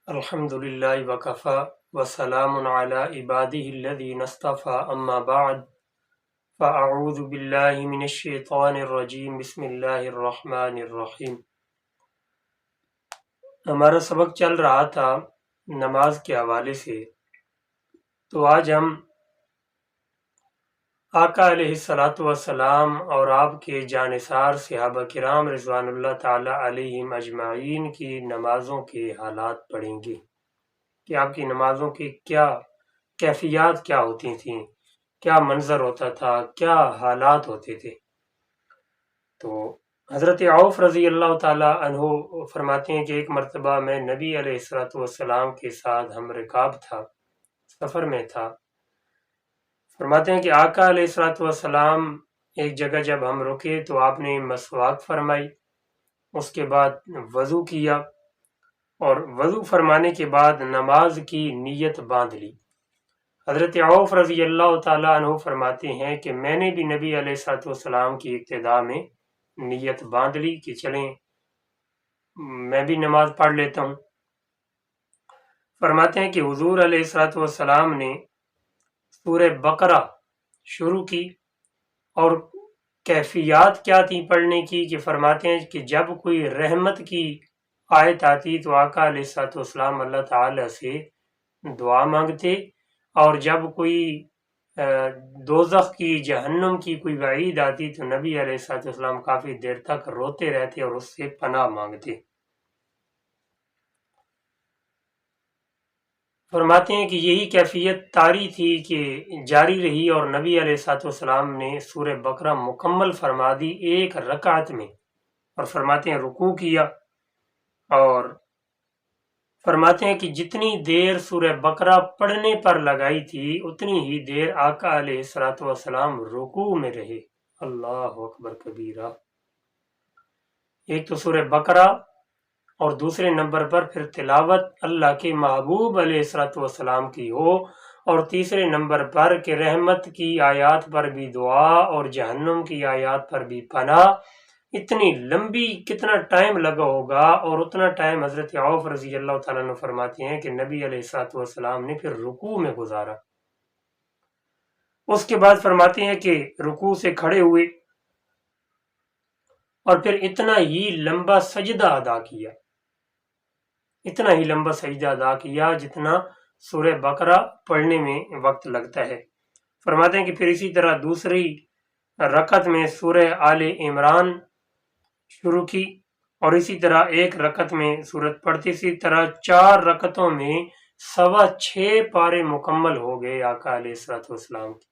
الحمد للہ وکفا وسلام علی عبادہ الذین اصطفى اما بعد فاعوذ باللہ من الشیطان الرجیم بسم اللہ الرحمن الرحیم۔ ہمارا سبق چل رہا تھا نماز کے حوالے سے، تو آج ہم آقا علیہ الصلاۃ والسلام اور آپ کے جانثار صحابہ کرام رضوان اللہ تعالی علیہم اجمعین کی نمازوں کے حالات پڑھیں گے کہ آپ کی نمازوں کی کیا کیفیات کیا ہوتی تھیں، کیا منظر ہوتا تھا، کیا حالات ہوتے تھے۔ تو حضرت عوف رضی اللہ تعالیٰ عنہ فرماتے ہیں کہ ایک مرتبہ میں نبی علیہ الصلوۃ والسلام کے ساتھ ہم رکاب تھا، سفر میں تھا۔ فرماتے ہیں کہ آقا علیہ الصلوۃ والسلام ایک جگہ جب ہم رکے تو آپ نے مسواک فرمائی، اس کے بعد وضو کیا اور وضو فرمانے کے بعد نماز کی نیت باندھ لی۔ حضرت عوف رضی اللہ تعالیٰ عنہ فرماتے ہیں کہ میں نے بھی نبی علیہ الصلوۃ والسلام کی ابتدا میں نیت باندھ لی کہ چلیں میں بھی نماز پڑھ لیتا ہوں۔ فرماتے ہیں کہ حضور علیہ الصلوۃ والسلام نے سورہ بقرہ شروع کی، اور کیفیات کیا تھی پڑھنے کی کہ فرماتے ہیں کہ جب کوئی رحمت کی آیت آتی تو آقا علیہ الصلوۃ والسلام اللہ تعالی سے دعا مانگتے، اور جب کوئی دوزخ کی جہنم کی کوئی وعید آتی تو نبی علیہ الصلوۃ والسلام کافی دیر تک روتے رہتے اور اس سے پناہ مانگتے۔ فرماتے ہیں کہ یہی کیفیت طاری تھی کہ جاری رہی، اور نبی علیہ الصلوۃ والسلام نے سورہ بقرہ مکمل فرما دی ایک رکعت میں، اور فرماتے ہیں رکوع کیا، اور فرماتے ہیں کہ جتنی دیر سورہ بقرہ پڑھنے پر لگائی تھی اتنی ہی دیر آقا علیہ الصلوۃ والسلام رکوع میں رہے۔ اللہ اکبر کبیرہ۔ ایک تو سورہ بقرہ، اور دوسرے نمبر پر پھر تلاوت اللہ کے محبوب علیہ الصلوۃ والسلام کی ہو، اور تیسرے نمبر پر کہ رحمت کی آیات پر بھی دعا اور جہنم کی آیات پر بھی پناہ۔ اتنی لمبی کتنا ٹائم لگا ہوگا، اور اتنا ٹائم حضرت عوف رضی اللہ تعالیٰ عنہ فرماتے ہیں کہ نبی علیہ الصلوۃ والسلام نے پھر رکوع میں گزارا۔ اس کے بعد فرماتے ہیں کہ رکوع سے کھڑے ہوئے اور پھر اتنا ہی لمبا سجدہ ادا کیا، اتنا ہی لمبا سجدہ ادا کیا جتنا سورہ بقرہ پڑھنے میں وقت لگتا ہے۔ فرماتے ہیں کہ پھر اسی طرح دوسری رکعت میں سورہ آل عمران شروع کی، اور اسی طرح ایک رکعت میں سورت پڑھتی، اسی طرح 4 رکعتوں میں 6.25 پارے مکمل ہو گئے آقا علیہ الصلوۃ والسلام کی۔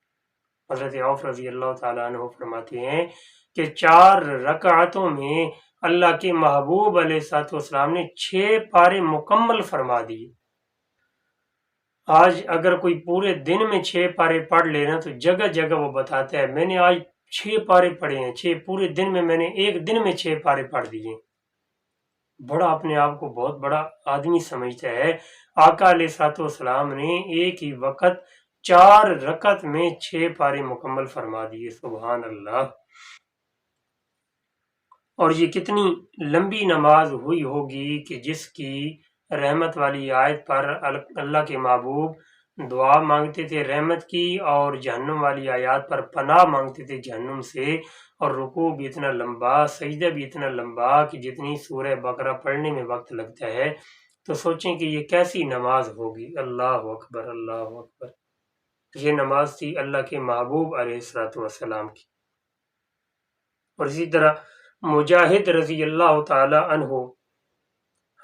حضرت عوف رضی اللہ تعالیٰ عنہ فرماتے ہیں کہ 4 رکعتوں میں اللہ کے محبوب علیہ الصلوۃ والسلام نے 6 پارے مکمل فرما دیے۔ آج اگر کوئی پورے دن میں 6 پارے پڑھ لینا تو جگہ جگہ وہ بتاتا ہے میں نے آج 6 پارے پڑھے ہیں، 6 پورے دن میں نے ایک دن میں 6 پارے پڑھ دیے۔ بڑا اپنے آپ کو بہت بڑا آدمی سمجھتا ہے۔ آقا علیہ الصلوۃ والسلام نے ایک ہی وقت 4 رکعت میں 6 پارے مکمل فرما دیے، سبحان اللہ۔ اور یہ کتنی لمبی نماز ہوئی ہوگی کہ جس کی رحمت والی آیت پر اللہ کے محبوب دعا مانگتے تھے رحمت کی، اور جہنم والی آیات پر پناہ مانگتے تھے جہنم سے، اور رکوع بھی اتنا لمبا، سجدہ بھی اتنا لمبا کہ جتنی سورہ بقرہ پڑھنے میں وقت لگتا ہے، تو سوچیں کہ یہ کیسی نماز ہوگی۔ اللہ اکبر، اللہ اکبر۔ یہ نماز تھی اللہ کے محبوب علیہ الصلوۃ والسلام کی۔ اور اسی طرح مجاہد رضی اللہ تعالی عنہ،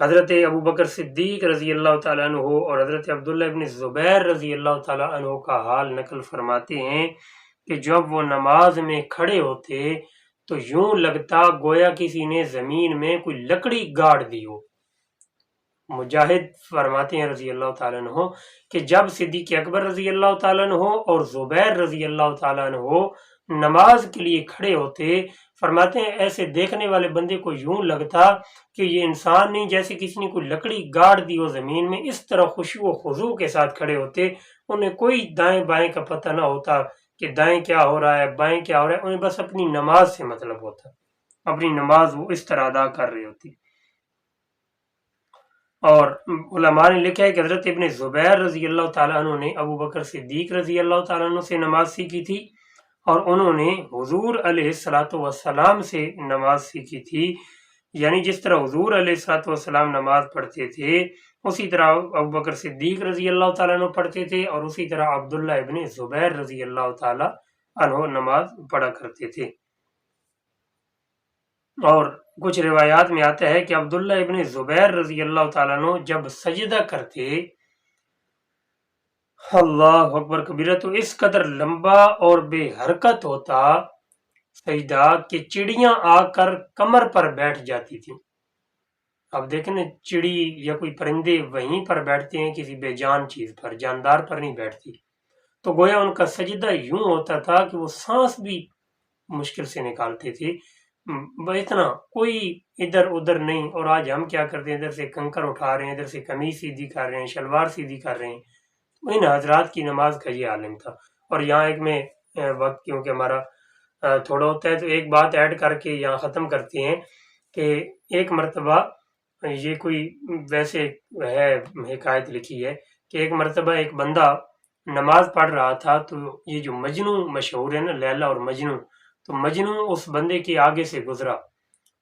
حضرت ابوبکر صدیق رضی اللہ تعالیٰ عنہ اور حضرت عبداللہ ابن زبیر رضی اللہ تعالیٰ عنہ کا حال نقل فرماتے ہیں کہ جب وہ نماز میں کھڑے ہوتے تو یوں لگتا گویا کسی نے زمین میں کوئی لکڑی گاڑ دی ہو۔ مجاہد فرماتے ہیں رضی اللہ تعالیٰ عنہ کہ جب صدیق اکبر رضی اللہ تعالیٰ عنہ اور زبیر رضی اللہ تعالیٰ عنہ نماز کے لیے کھڑے ہوتے، فرماتے ہیں ایسے دیکھنے والے بندے کو یوں لگتا کہ یہ انسان نہیں، جیسے کسی نے کوئی لکڑی گاڑ دی ہو زمین میں، اس طرح خشوع و خضوع کے ساتھ کھڑے ہوتے۔ انہیں کوئی دائیں بائیں کا پتہ نہ ہوتا کہ دائیں کیا ہو رہا ہے بائیں کیا ہو رہا ہے، انہیں بس اپنی نماز سے مطلب ہوتا، اپنی نماز وہ اس طرح ادا کر رہے ہوتی۔ اور علماء نے لکھا ہے کہ حضرت ابن زبیر رضی اللہ تعالیٰ عنہ نے ابو بکر صدیق رضی اللہ تعالیٰ عنہ سے نماز سیکھی تھی، اور انہوں نے حضور علیہ الصلاۃ والسلام سے نماز سیکھی تھی، یعنی جس طرح حضور علیہ الصلاۃ والسلام نماز پڑھتے تھے اسی طرح ابو بکر صدیق رضی اللہ تعالیٰ عنہ پڑھتے تھے، اور اسی طرح عبداللہ ابن زبیر رضی اللہ تعالیٰ عنہ نماز پڑھا کرتے تھے۔ اور کچھ روایات میں آتا ہے کہ عبداللہ ابن زبیر رضی اللہ تعالیٰ عنہ جب سجدہ کرتے، اللہ اکبر کبیرہ، تو اس قدر لمبا اور بے حرکت ہوتا سجدہ کہ چڑیاں آ کر کمر پر بیٹھ جاتی تھیں۔ اب دیکھیں نا، چڑی یا کوئی پرندے وہیں پر بیٹھتے ہیں کسی بے جان چیز پر، جاندار پر نہیں بیٹھتی، تو گویا ان کا سجدہ یوں ہوتا تھا کہ وہ سانس بھی مشکل سے نکالتے تھے، اتنا کوئی ادھر ادھر نہیں۔ اور آج ہم کیا کرتے ہیں، ادھر سے کنکر اٹھا رہے ہیں، ادھر سے قمیض سیدھی کر رہے ہیں، شلوار سیدھی کر رہے ہیں۔ ان حضرات کی نماز کا یہ عالم تھا۔ اور یہاں ایک میں وقت کیونکہ ہمارا تھوڑا ہوتا ہے تو ایک بات ایڈ کر کے یہاں ختم کرتے ہیں کہ ایک مرتبہ، یہ کوئی ویسے ہے حکایت لکھی ہے کہ ایک مرتبہ ایک بندہ نماز پڑھ رہا تھا، تو یہ جو مجنو مشہور ہے نا، لیلا اور مجنو، تو مجنو اس بندے کے آگے سے گزرا،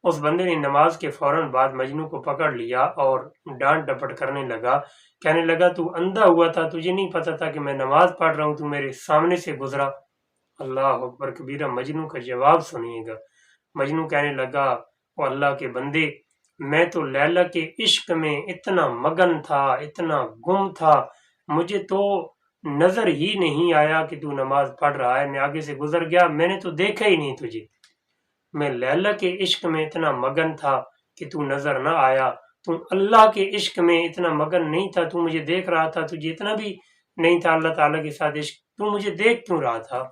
اس بندے نے نماز کے فوراً بعد مجنو کو پکڑ لیا اور ڈانٹ ڈپٹ کرنے لگا، کہنے لگا تو اندھا ہوا تھا، تجھے نہیں پتا تھا کہ میں نماز پڑھ رہا ہوں، تو میرے سامنے سے گزرا۔ اللہ اکبر کبیرہ، مجنو کا جواب سنیے گا۔ مجنو کہنے لگا، او اللہ کے بندے، میں تو لیلا کے عشق میں اتنا مگن تھا، اتنا گم تھا، مجھے تو نظر ہی نہیں آیا کہ تو نماز پڑھ رہا ہے، میں آگے سے گزر گیا، میں نے تو دیکھا ہی نہیں تجھے، میں لیلا کے عشق میں اتنا مگن تھا کہ تو نظر نہ آیا، تو اللہ کے عشق میں اتنا مگن نہیں تھا، تو مجھے دیکھ رہا تھا، تجھے اتنا بھی نہیں تھا اللہ تعالیٰ کے ساتھ عشق، تو مجھے دیکھ کیوں رہا تھا؟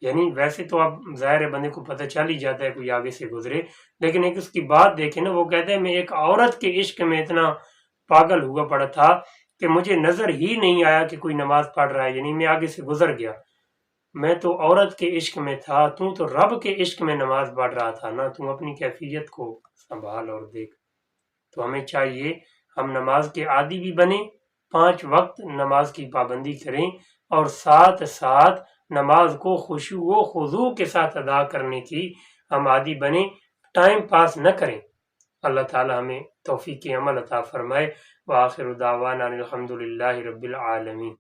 یعنی ویسے تو اب ظاہر بندے کو پتہ چل ہی جاتا ہے کوئی آگے سے گزرے، لیکن ایک اس کی بات دیکھیں نا، وہ کہتے ہیں میں ایک عورت کے عشق میں اتنا پاگل ہوا پڑا تھا کہ مجھے نظر ہی نہیں آیا کہ کوئی نماز پڑھ رہا ہے، یعنی میں آگے سے گزر گیا، میں تو عورت کے عشق میں تھا، تو رب کے عشق میں نماز پڑھ رہا تھا نا، تم اپنی کیفیت کو سنبھال اور دیکھ۔ تو ہمیں چاہیے ہم نماز کے عادی بھی بنیں، 5 وقت نماز کی پابندی کریں، اور ساتھ ساتھ نماز کو خشوع و خضوع کے ساتھ ادا کرنے کی ہم عادی بنیں، ٹائم پاس نہ کریں۔ اللہ تعالی ہمیں توفیق عمل عطا فرمائے۔ وآخر دعوانا الحمد للہ رب العالمین۔